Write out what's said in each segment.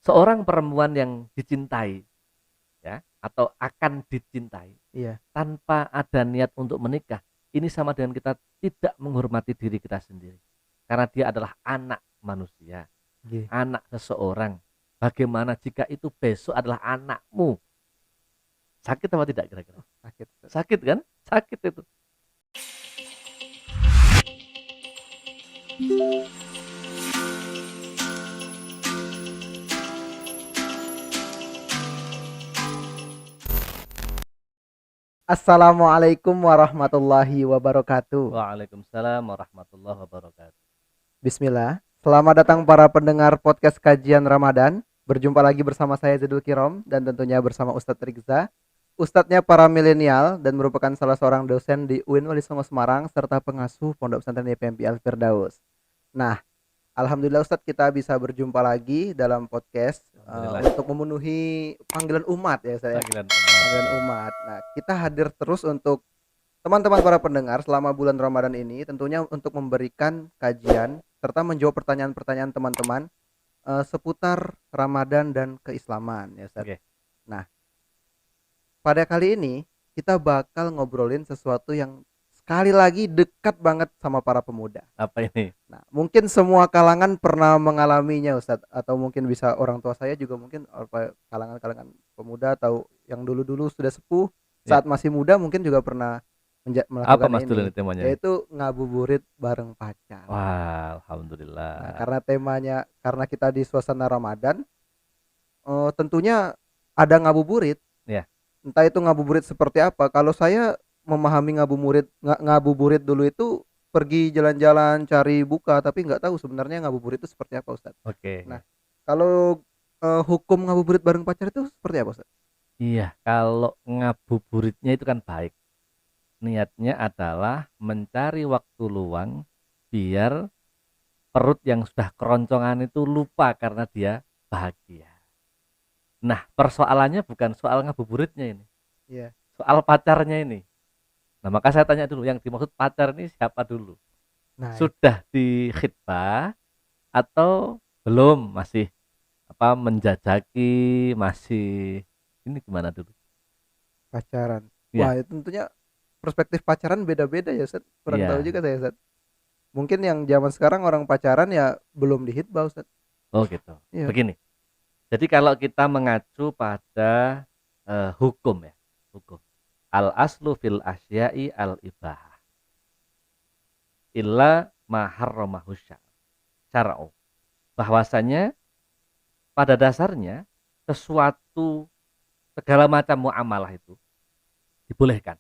seorang perempuan yang dicintai ya atau akan dicintai Iya. tanpa ada niat untuk menikah, ini sama dengan kita tidak menghormati diri kita sendiri. Karena dia adalah anak manusia, Nggih. anak seseorang. Bagaimana jika itu besok adalah anakmu? Sakit apa tidak kira-kira? Sakit, Ustaz. Sakit kan? Sakit itu. Assalamualaikum warahmatullahi wabarakatuh. Waalaikumsalam warahmatullahi wabarakatuh. Bismillah. Selamat datang para pendengar podcast kajian Ramadan. Berjumpa lagi bersama saya Zidul Kirom dan tentunya bersama Ustadz Rigza. Ustadznya para milenial dan merupakan salah seorang dosen di UIN Wali Songo Semarang serta pengasuh Pondok Pesantren YPMP Al Firdaus. Nah, alhamdulillah Ustadz kita bisa berjumpa lagi dalam podcast Alhamdulillah. untuk memenuhi panggilan umat ya saya. Panggilan Panggilan umat. Nah, kita hadir terus untuk teman-teman para pendengar selama bulan Ramadan ini tentunya untuk memberikan kajian serta menjawab pertanyaan-pertanyaan teman-teman seputar Ramadan dan keislaman ya Ustaz. Oke. Nah, pada kali ini kita bakal ngobrolin sesuatu yang sekali lagi dekat banget sama para pemuda. Apa ini? Nah, mungkin semua kalangan pernah mengalaminya Ustadz, atau mungkin bisa orang tua saya juga mungkin kalangan-kalangan pemuda atau yang dulu-dulu sudah sepuh Ya. saat masih muda mungkin juga pernah Apa melakukan Mas Dul ini, ini temanya? yaitu ngabuburit bareng pacar. Wah, Nah, alhamdulillah. karena kita di suasana Ramadan, tentunya ada ngabuburit. Ya. Entah itu ngabuburit seperti apa. Kalau saya memahami ngabuburit dulu itu pergi jalan-jalan cari buka, tapi nggak tahu sebenarnya ngabuburit itu seperti apa, Ustaz. Nah, Oke. kalau hukum ngabuburit bareng pacar itu seperti apa, Ustaz? Iya, kalau ngabuburitnya itu kan baik. Niatnya adalah mencari waktu luang biar perut yang sudah keroncongan itu lupa karena dia bahagia. Nah, persoalannya bukan soal ngabuburitnya ini, Iya. soal pacarnya ini. Nah, maka saya tanya dulu, yang dimaksud pacar ini siapa dulu? Nah, Sudah dikhitbah atau belum? Masih apa menjajaki, masih ini gimana dulu? pacaran. Ya, Wah, itu tentunya perspektif pacaran beda-beda ya, Ustaz. Kurang tahu iya. juga saya, Ustaz. Mungkin yang zaman sekarang orang pacaran ya belum dihitbah, Ustaz. Oh gitu. Iya. Begini. Jadi kalau kita mengacu pada hukum ya, hukum. Al aslu fil asya'i al ibahah illa ma harramahu syar'u. Bahwasanya pada dasarnya sesuatu segala macam muamalah itu dibolehkan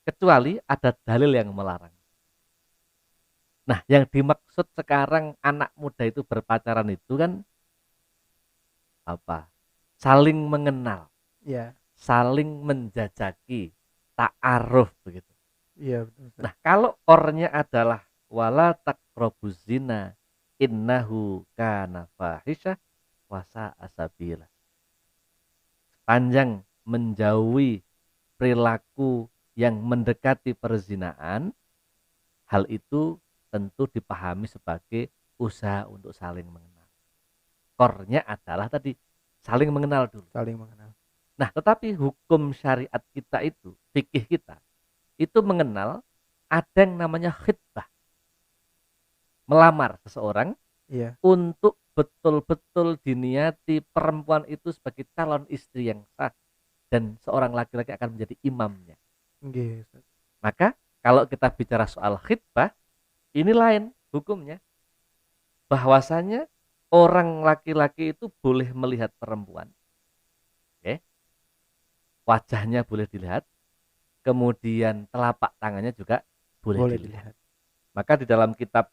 kecuali ada dalil yang melarang. Nah, yang dimaksud sekarang anak muda itu berpacaran itu kan apa? Saling mengenal, Iya. saling menjajaki, ta'aruf begitu. Iya, betul, Ustaz. Nah, kalau ornya adalah wala taqrabuz zina innahu kana fahisyah wa sa'a sabila. Panjang menjauhi perilaku yang mendekati perzinaan, hal itu tentu dipahami sebagai usaha untuk saling mengenal. Kornya adalah tadi saling mengenal dulu. Saling mengenal. Nah, tetapi hukum syariat kita itu, fikih kita, itu mengenal ada yang namanya khitbah. Melamar seseorang Iya. untuk betul-betul diniati perempuan itu sebagai calon istri yang sah dan seorang laki-laki akan menjadi imamnya. Nggih, Ustaz. Maka kalau kita bicara soal khitbah, ini lain hukumnya. Bahwasanya orang laki-laki itu boleh melihat perempuan. Oke. Wajahnya boleh dilihat, kemudian telapak tangannya juga boleh Boleh dilihat. dilihat. Maka di dalam kitab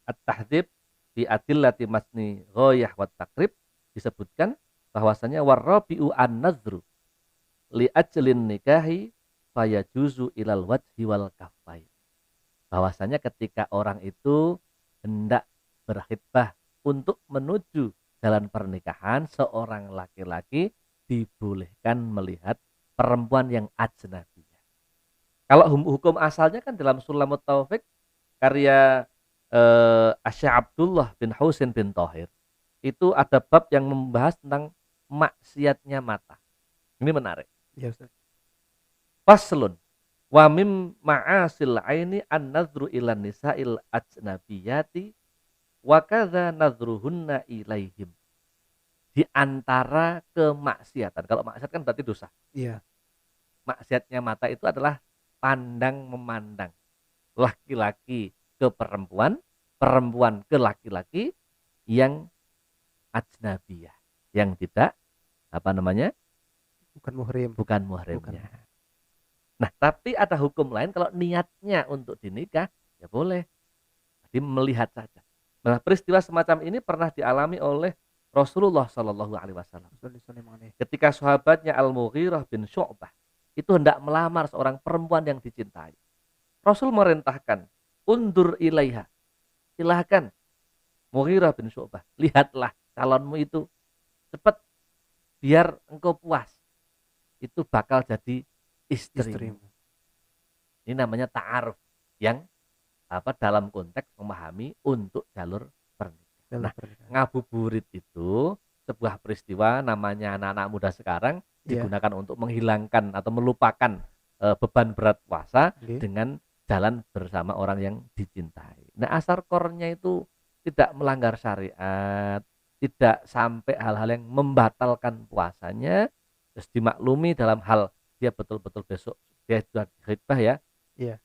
At-Tahdzib fi Adillati Masni Ghoyah wa Takrib disebutkan bahwasanya warabi'u an-nazru li ajlin nikahi fayajuzu ilal wajhi wal kaffain. Bahwasanya ketika orang itu hendak berkhitbah untuk menuju jalan pernikahan, seorang laki-laki dibolehkan melihat perempuan yang ajnabiyah. Kalau hukum asalnya kan dalam Sulamut Taufik karya Asy Abdullah bin Husain bin Thahir. itu ada bab yang membahas tentang maksiatnya mata. Ini menarik. Iya, Ustaz. Faslun wa mim ma'asil aini an-nadhru ilan nisa'il ajnabiyati wa kadza nadhruhunna ilaihim. Di antara kemaksiatan. Kalau maksiat kan berarti dosa. Iya. Maksiatnya mata itu adalah pandang memandang. Laki-laki ke perempuan, perempuan ke laki-laki yang ajnabiyah, yang tidak Bukan muhrim. bukan muhrimnya. Nah, tapi ada hukum lain kalau niatnya untuk dinikah, ya boleh. Jadi melihat saja. Nah, peristiwa semacam ini pernah dialami oleh Rasulullah Shallallahu Alaihi Wasallam. Ketika sahabatnya Al-Mughirah bin Syu'bah itu hendak melamar seorang perempuan yang dicintai, Rasul merintahkan, undur ilaiha, silahkan Mughirah bin Syu'bah, lihatlah calonmu itu cepat, biar engkau puas, itu bakal jadi istrimu. Ini namanya ta'aruf yang dalam konteks memahami untuk jalur pernikahan. Nah, ngabuburit itu sebuah peristiwa namanya anak-anak muda sekarang digunakan untuk menghilangkan atau melupakan beban berat puasa dengan jalan bersama orang yang dicintai. Nah, asar kornya itu tidak melanggar syariat, tidak sampai hal-hal yang membatalkan puasanya, terus dimaklumi dalam hal dia betul-betul besok dia sudah khidbah ya,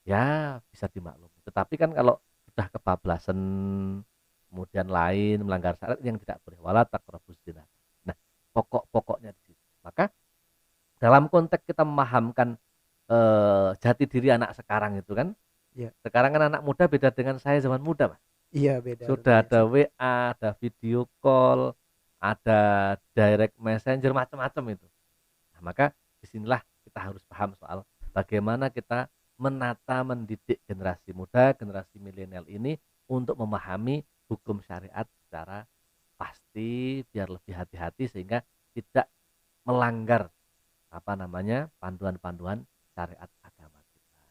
ya bisa dimaklumi. Tetapi kan kalau sudah kebablasan kemudian lain melanggar syariat yang tidak boleh, wala taqrabuz zina. Nah, pokok-pokoknya di situ. Maka dalam konteks kita memahamkan jati diri anak sekarang itu kan, sekarang kan anak muda beda dengan saya zaman muda, Mas. Iya, beda. Sudah ada WA, ada video call, ada direct messenger, macam-macam itu. Nah, maka disinilah kita harus paham soal bagaimana kita menata mendidik generasi muda, generasi milenial ini untuk memahami hukum syariat secara pasti, biar lebih hati-hati sehingga tidak melanggar panduan-panduan syariat agama kita.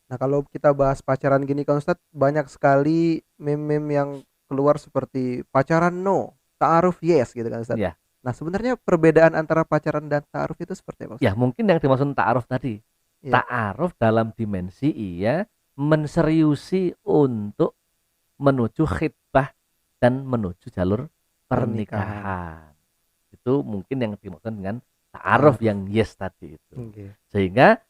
Nah, kalau kita bahas pacaran gini kan Ustadz, banyak sekali meme-meme yang keluar seperti pacaran no, ta'aruf yes gitu kan Ustadz. Ya. Nah, sebenarnya perbedaan antara pacaran dan ta'aruf itu seperti apa Ustadz? Ya, mungkin yang dimaksud ta'aruf tadi. Ta'aruf dalam dimensi menseriusi untuk menuju khitbah dan menuju jalur pernikahan. Itu mungkin yang dimaksud dengan ta'aruf yang yes tadi itu. Sehingga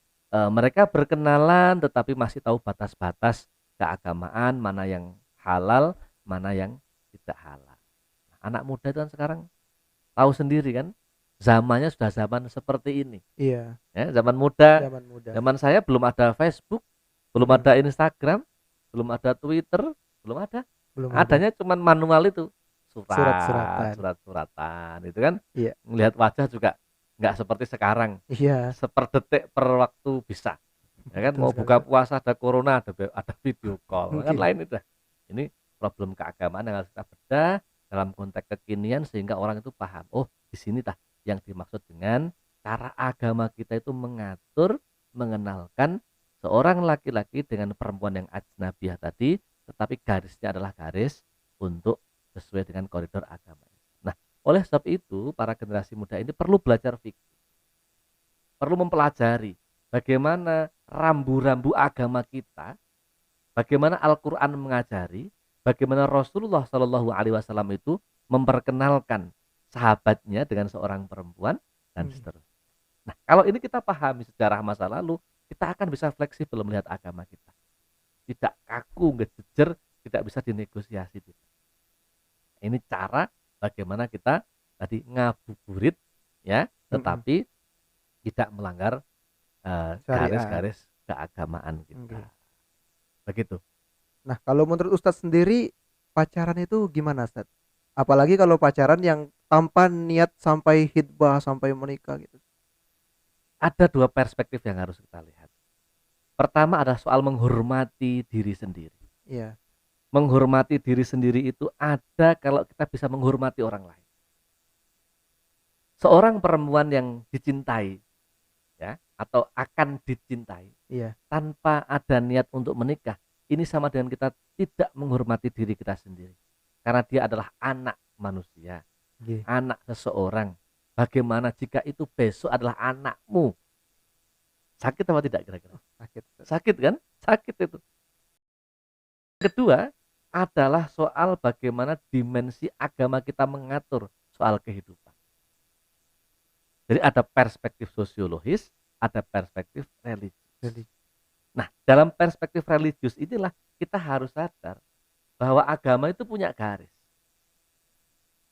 mereka berkenalan tetapi masih tahu batas-batas keagamaan, mana yang halal, mana yang tidak halal. Nah, anak muda itu kan sekarang tahu sendiri kan, zamannya sudah zaman seperti ini. Iya. Ya, zaman muda. Zaman saya belum ada Facebook, belum ada Instagram, belum ada Twitter, belum ada. Adanya cuma manual itu, surat-suratan itu kan. Iya. Melihat wajah juga nggak seperti sekarang. Iya. Seperdetik per waktu bisa. Ya kan, mau buka puasa ada corona, ada video call. Kan lain itu. Ini problem keagamaan yang harus kita bedah dalam konteks kekinian sehingga orang itu paham. Oh, di sini yang dimaksud dengan cara agama kita itu mengatur, mengenalkan seorang laki-laki dengan perempuan yang ajnabiyah tadi, tetapi garisnya adalah garis untuk sesuai dengan koridor agama. Nah, oleh sebab itu para generasi muda ini perlu belajar fikih, perlu mempelajari bagaimana rambu-rambu agama kita, bagaimana Al-Quran mengajari, bagaimana Rasulullah Shallallahu Alaihi Wasallam itu memperkenalkan sahabatnya dengan seorang perempuan dan seterusnya. Nah, kalau ini kita pahami sejarah masa lalu, kita akan bisa fleksibel melihat agama kita. Tidak kaku, ngejejer, tidak bisa dinegosiasi. Ini cara bagaimana kita tadi ngabuburit ya, tetapi tidak melanggar garis-garis keagamaan kita. Begitu. Nah, kalau menurut Ustadz sendiri pacaran itu gimana, Ustadz? Apalagi kalau pacaran yang tanpa niat sampai khitbah, sampai menikah gitu. Ada dua perspektif yang harus kita lihat. Pertama adalah soal menghormati diri sendiri. Iya. Menghormati diri sendiri itu ada kalau kita bisa menghormati orang lain. Seorang perempuan yang dicintai ya, atau akan dicintai, tanpa ada niat untuk menikah, ini sama dengan kita tidak menghormati diri kita sendiri. Karena dia adalah anak manusia, Nggih. anak seseorang. Bagaimana jika itu besok adalah anakmu? Sakit apa tidak kira-kira? Sakit, Ustaz. Sakit kan? Sakit itu. Kedua adalah soal bagaimana dimensi agama kita mengatur soal kehidupan. Jadi ada perspektif sosiologis, ada perspektif religius. Jadi, Nah, dalam perspektif religius inilah kita harus sadar bahwa agama itu punya garis.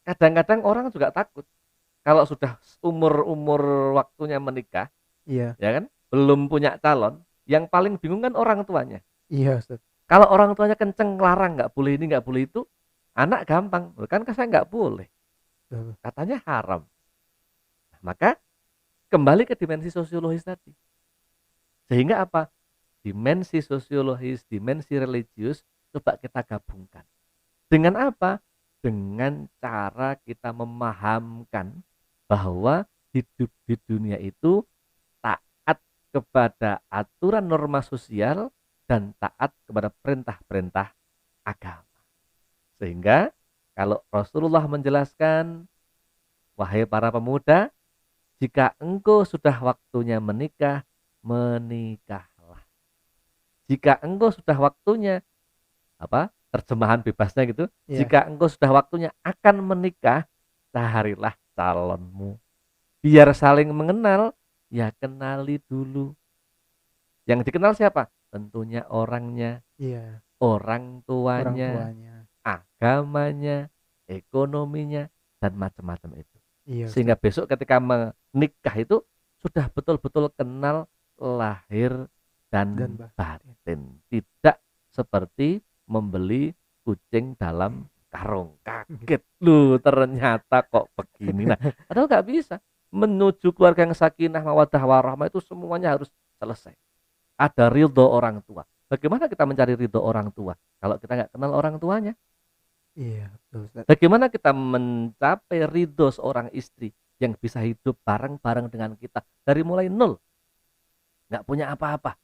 Kadang-kadang orang juga takut kalau sudah umur waktunya menikah, iya, ya kan, belum punya calon, yang paling bingung kan orang tuanya. iya, Ustaz. Kalau orang tuanya kenceng larang nggak boleh ini nggak boleh itu, anak gampang, kan saya nggak boleh, Betul. katanya haram. Nah, maka kembali ke dimensi sosiologis tadi. Sehingga apa? Dimensi sosiologis, dimensi religius coba kita gabungkan. Dengan apa? Dengan cara kita memahamkan bahwa hidup di dunia itu taat kepada aturan norma sosial dan taat kepada perintah-perintah agama. Sehingga kalau Rasulullah menjelaskan, wahai para pemuda, jika engkau sudah waktunya menikah, menikahlah. Jika engkau sudah waktunya, terjemahan bebasnya gitu, Iya. jika engkau sudah waktunya akan menikah, carilah calonmu. Biar saling mengenal, ya kenali dulu. Yang dikenal siapa? Tentunya orangnya, Iya, orang orang tuanya, tuanya. agamanya, ekonominya, dan macam-macam itu. Iya, Sehingga Ustaz. besok ketika menikah itu sudah betul-betul kenal lahir Dan dan batin. batin. Tidak seperti membeli kucing dalam karung. Kaget lu ternyata kok begini. Nah, padahal nggak bisa. Menuju keluarga yang sakinah mawaddah warahmah itu semuanya harus selesai. Ada ridho orang tua. Bagaimana kita mencari ridho orang tua kalau kita nggak kenal orang tuanya? Iya, betul, Ustaz. Bagaimana kita mencapai ridho seorang istri yang bisa hidup bareng-bareng dengan kita dari mulai nol, nggak punya apa-apa,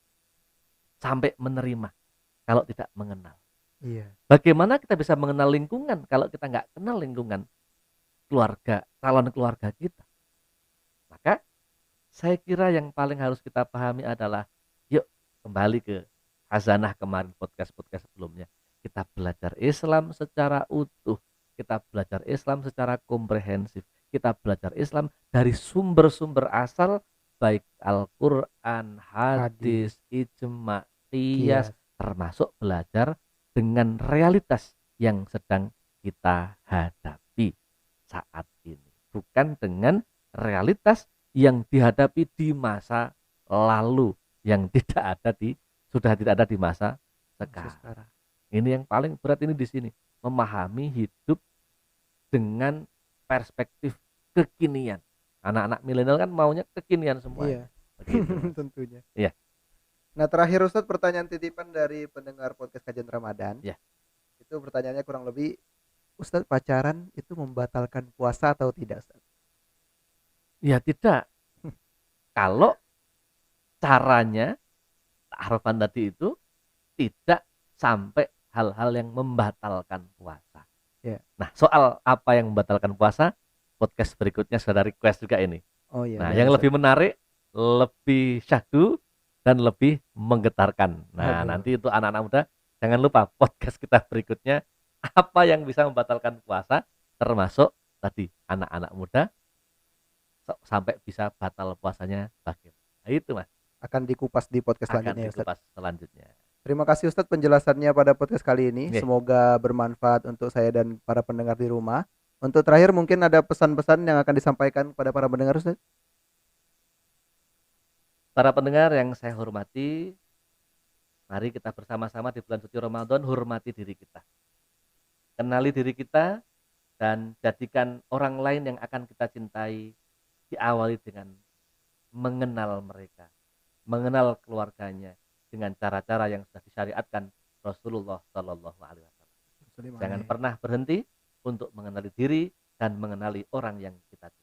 sampai menerima kalau tidak mengenal. Iya, Bagaimana kita bisa mengenal lingkungan kalau kita nggak kenal lingkungan keluarga, calon keluarga kita? Maka saya kira yang paling harus kita pahami adalah, yuk kembali ke khazanah kemarin, podcast-podcast sebelumnya. Kita belajar Islam secara utuh, kita belajar Islam secara komprehensif, kita belajar Islam dari sumber-sumber asal, baik Al-Quran, hadis, ijma, qiyas, Kias. termasuk belajar dengan realitas yang sedang kita hadapi saat ini, bukan dengan realitas yang dihadapi di masa lalu yang sudah tidak ada di masa sekarang. Sekarang. Ini yang paling berat ini di sini, memahami hidup dengan perspektif kekinian. Anak-anak milenial kan maunya kekinian semua. Iya, Begitu, Mas. tentunya. Iya. Nah, terakhir Ustadz, pertanyaan titipan dari pendengar podcast Kajian Ramadan. Iya. Itu pertanyaannya kurang lebih, Ustadz, pacaran itu membatalkan puasa atau tidak, Ustadz? Ya tidak. Kalau caranya ta'arufan tadi itu tidak sampai hal-hal yang membatalkan puasa. Ya. Nah, soal apa yang membatalkan puasa, podcast berikutnya sudah request juga ini. Oh iya. Nah, boleh, yang Ustadz. lebih menarik, lebih syahdu, dan lebih menggetarkan. Nah, Aduh. nanti itu anak-anak muda, jangan lupa podcast kita berikutnya, apa yang bisa membatalkan puasa, termasuk tadi anak-anak muda, sampai bisa batal puasanya bagaimana. Nah, itu Mas, Akan dikupas di podcast akan selanjutnya, Ustadz. dikupas selanjutnya. Terima kasih Ustadz penjelasannya pada podcast kali ini. Oke. Semoga bermanfaat untuk saya dan para pendengar di rumah. Untuk terakhir mungkin ada pesan-pesan yang akan disampaikan kepada para pendengar, Ustadz. Para pendengar yang saya hormati, mari kita bersama-sama di bulan suci Ramadan hormati diri kita. Kenali diri kita dan jadikan orang lain yang akan kita cintai diawali dengan mengenal mereka, mengenal keluarganya dengan cara-cara yang sudah disyariatkan Rasulullah Shallallahu Alaihi Wasallam. Jangan pernah berhenti untuk mengenali diri dan mengenali orang yang kita cintai.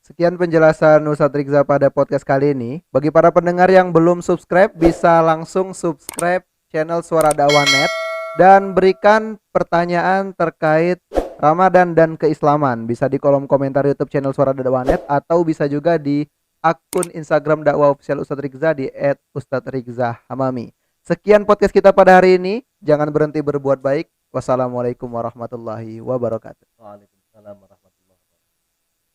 Sekian penjelasan Ustadz Rigza pada podcast kali ini. Bagi para pendengar yang belum subscribe, bisa langsung subscribe channel Suara Dakwah Net dan berikan pertanyaan terkait Ramadan dan keislaman. Bisa di kolom komentar YouTube channel Suara Dakwanet atau bisa juga di akun Instagram dakwah official Ustadz Rigza di @ustadzrigzahamami. Sekian podcast kita pada hari ini. Jangan berhenti berbuat baik. Wassalamualaikum warahmatullahi wabarakatuh. Waalaikumsalam warahmatullahi